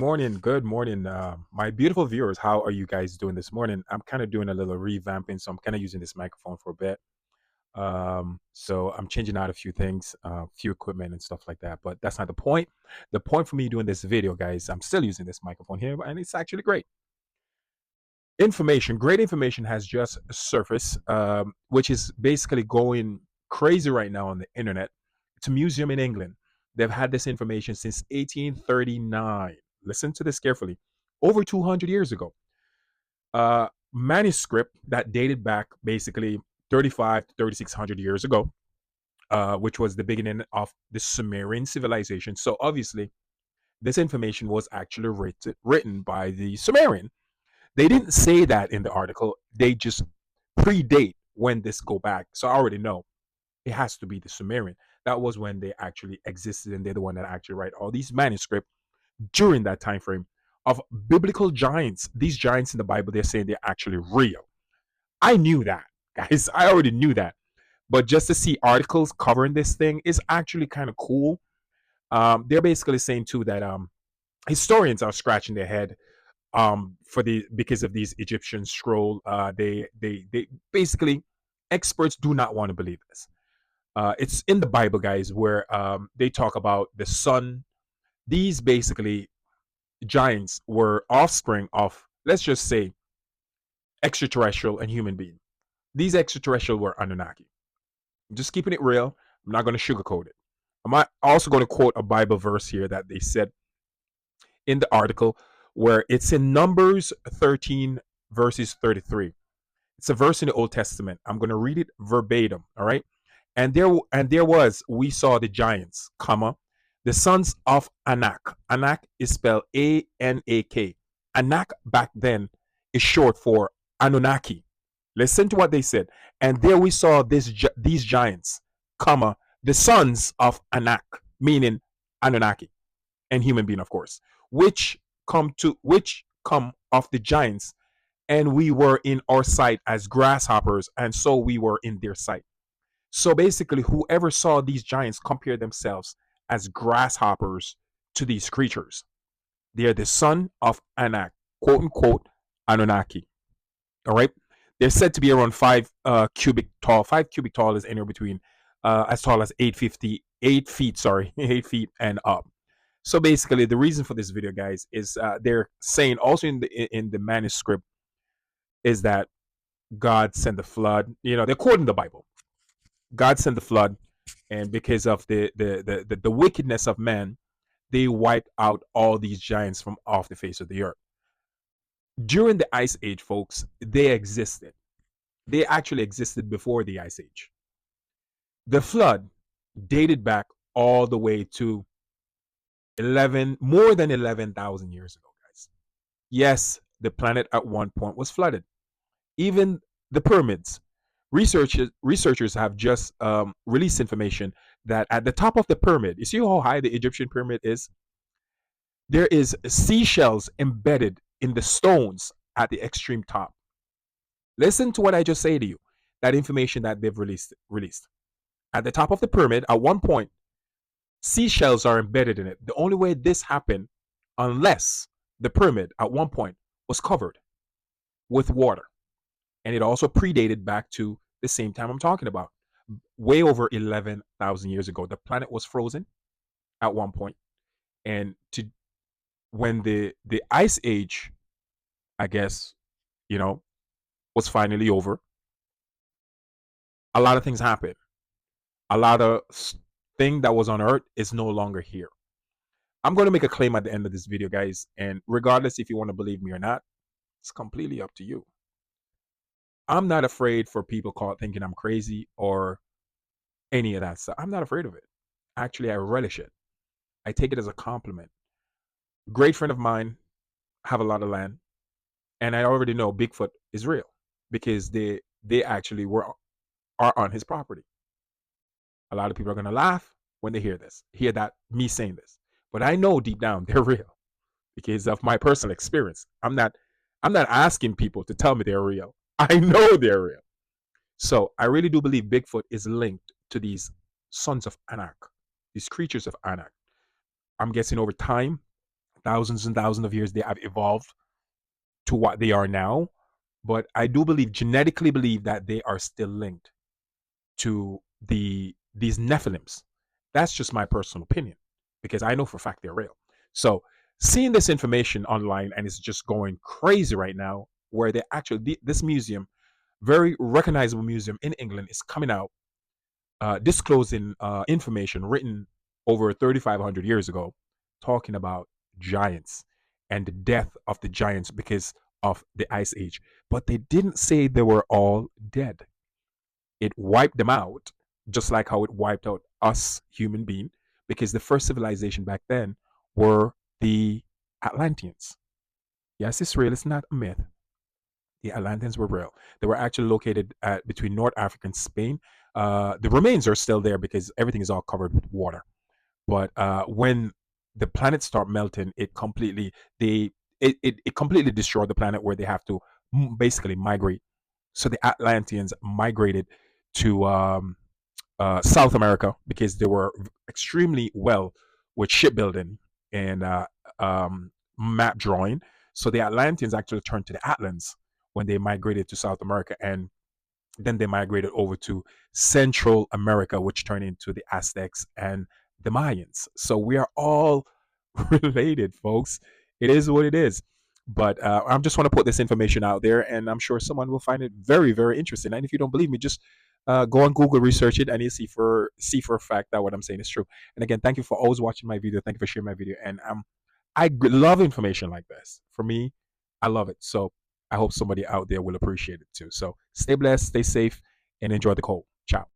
Morning, good morning, my beautiful viewers. How are you guys doing this morning? I'm kind of doing a little revamping, so I'm kind of using this microphone for a bit. So I'm changing out a few things, few equipment and stuff like that. But that's not the point. The point for me doing this video, guys, I'm still using this microphone here, and it's actually great. Great information has just surfaced, which is basically going crazy right now on the internet. It's a museum in England. They've had this information since 1839. Listen to this carefully. Over 200 years ago. Manuscript that dated back basically 35 to 3600 years ago, which was the beginning of the Sumerian civilization. So obviously, this information was actually written by the Sumerian. They didn't say that in the article. They just predate when this go back. So I already know it has to be the Sumerian. That was when they actually existed, and they're the one that actually write all these manuscripts during that time frame of biblical giants. These giants in the Bible, they're saying they're actually real. I knew that, guys. I already knew that. But just to see articles covering this thing is actually kind of cool. They're basically saying too that historians are scratching their head for the because of these Egyptian scroll. They basically, experts do not want to believe this. It's in the Bible, guys, where they talk about the sun. These basically giants were offspring of, let's just say, extraterrestrial and human being. These extraterrestrial were Anunnaki. I'm just keeping it real. I'm not going to sugarcoat it. I'm also going to quote a Bible verse here that they said in the article, where it's in Numbers 13 verses 33. It's a verse in the Old Testament. I'm going to read it verbatim. All right. And there was, we saw the giants, comma, the sons of Anak. Anak is spelled Anak. Anak back then is short for Anunnaki. Listen to what they said. And there we saw these giants, comma, the sons of Anak, meaning Anunnaki and human being, of course, which come of the giants, and we were in our sight as grasshoppers, and so we were in their sight. So basically, whoever saw these giants compare themselves as grasshoppers to these creatures. They are the son of Anak, quote unquote, Anunnaki. All right. They're said to be around 5 cubic tall. 5 cubic tall is anywhere between as tall as 8 feet, sorry, 8 feet and up. So basically, the reason for this video, guys, is they're saying also in the manuscript is that God sent the flood. They're quoting the Bible. God sent the flood, and because of the wickedness of man, they wiped out all these giants from off the face of the earth. During the Ice Age, folks, they existed. They actually existed before the Ice Age. The flood dated back all the way to more than 11,000 years ago, guys. Yes, the planet at one point was flooded. Even the pyramids. Researchers have just released information that at the top of the pyramid, you see how high the Egyptian pyramid is? There is seashells embedded in the stones at the extreme top. Listen to what I just say to you. That information that they've released. At the top of the pyramid, at one point, seashells are embedded in it. The only way this happened, unless the pyramid at one point was covered with water. And it also predated back to the same time I'm talking about. Way over 11,000 years ago, the planet was frozen at one point. And when the ice age, I guess, was finally over, a lot of things happened. A lot of thing that was on Earth is no longer here. I'm going to make a claim at the end of this video, guys. And regardless if you want to believe me or not, it's completely up to you. I'm not afraid for people thinking I'm crazy or any of that stuff. I'm not afraid of it. Actually, I relish it. I take it as a compliment. Great friend of mine have a lot of land, and I already know Bigfoot is real because they actually are on his property. A lot of people are gonna laugh when they hear that me saying this, but I know deep down they're real because of my personal experience. I'm not asking people to tell me they're real. I know they're real. So I really do believe Bigfoot is linked to these sons of Anak, these creatures of Anak. I'm guessing over time thousands and thousands of years they have evolved to what they are now. But I do believe, genetically believe, that they are still linked to these Nephilims. That's just my personal opinion because I know for a fact they're real. So seeing this information online, and it's just going crazy right now, where they actually, this museum, very recognizable museum in England, is coming out disclosing information written over 3,500 years ago, talking about giants and the death of the giants because of the ice age. But they didn't say they were all dead. It wiped them out, just like how it wiped out us human being, because the first civilization back then were the Atlanteans. Yes, it's real. It's not a myth. The Atlanteans were real. They were actually located between North Africa and Spain. The remains are still there because everything is all covered with water. But when the planets start melting, it completely destroyed the planet, where they have to basically migrate. So the Atlanteans migrated to South America because they were extremely well with shipbuilding and map drawing. So the Atlanteans actually turned to the Atlants when they migrated to South America, and then they migrated over to Central America, which turned into the Aztecs and the Mayans. So we are all related, folks. It is what it is. But I just want to put this information out there, and I'm sure someone will find it very, very interesting. And if you don't believe me, just go on Google, research it, and you see for a fact that what I'm saying is true. And again, thank you for always watching my video. Thank you for sharing my video. And love information like this. For me, I love it. So I hope somebody out there will appreciate it too. So stay blessed, stay safe, and enjoy the cold. Ciao.